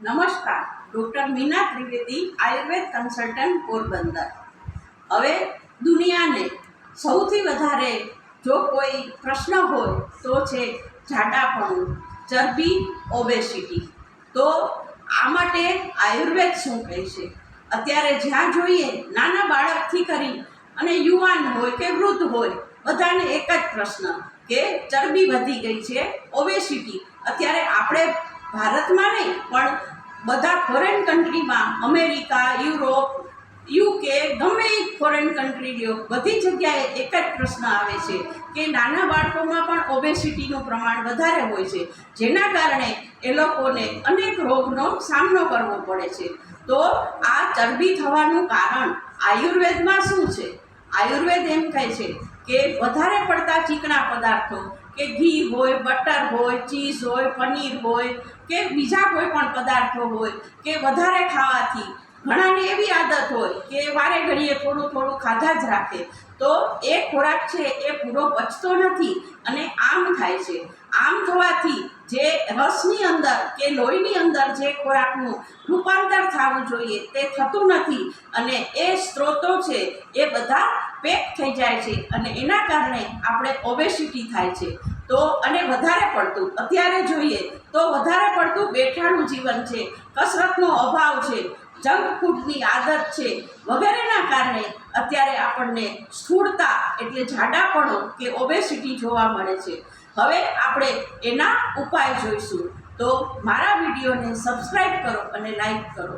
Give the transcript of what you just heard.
નમસ્કાર, doctor Meena Trivedi, Ayurveda consultant, Porbandar. હવે દુનિયાને સૌથી વધારે જો કોઈ પ્રશ્ન હોય તો છે જાડાપણું, ચરબી, ઓબેસિટી। તો આ માટે આયુર્વેદ શું કહે છે? અત્યારે જ્યાં જોઈએ નાના બાળકથી કરી અને યુવાન હોય કે વૃદ્ધ હોય, બધાને એક જ પ્રશ્ન કે ચરબી વધી ગઈ છે, ઓબેસિટી। અત્યારે આપણે ભારતમાં નહીં પણ બધા ફોરેન કન્ટ્રીમાં, અમેરિકા, યુરોપ, યુકે, ગમે એ ફોરેન કન્ટ્રી લ્યો, બધી જગ્યાએ એક જ પ્રશ્ન આવે છે કે નાના બાળકોમાં પણ ઓબેસિટીનું પ્રમાણ વધારે હોય છે, જેના કારણે એ લોકોને અનેક રોગનો સામનો કરવો પડે છે। તો આ ચરબી થવાનું કારણ આયુર્વેદમાં શું છે? આયુર્વેદ એમ કહે છે કે વધારે પડતા ચીકણા પદાર્થો, કે ઘી હોય, બટર હોય, ચીઝ હોય, પનીર હોય કે બીજા કોઈ પણ પદાર્થો હોય, કે વધારે ખાવાથી ઘણાને એવી આદત હોય કે વારે ઘડીએ થોડું થોડું ખાધા જ રાખે, તો એ ખોરાક છે એ પૂરો પચતો નથી અને આમ થાય છે। આમ થવાથી જે રસની અંદર કે લોહીની અંદર જે ખોરાકનું રૂપાંતર થવું જોઈએ તે થતું નથી અને એ સ્ત્રોતો છે એ બધા પેક થઈ જાય છે અને એના કારણે આપણે ઓબેસિટી થાય છે। તો અને વધારે પડતું અત્યારે જોઈએ તો વધારે પડતું બેઠાણું જીવન છે, કસરતનો અભાવ છે, જંક ફૂડની આદત છે, વગેરેના કારણે અત્યારે આપણને સ્થૂળતા એટલે જાડાપણો કે ઓબેસિટી જોવા મળે છે। હવે આપણે એના ઉપાય જોઈશું, તો મારા વિડીયોને સબસ્ક્રાઈબ કરો અને લાઈક કરો।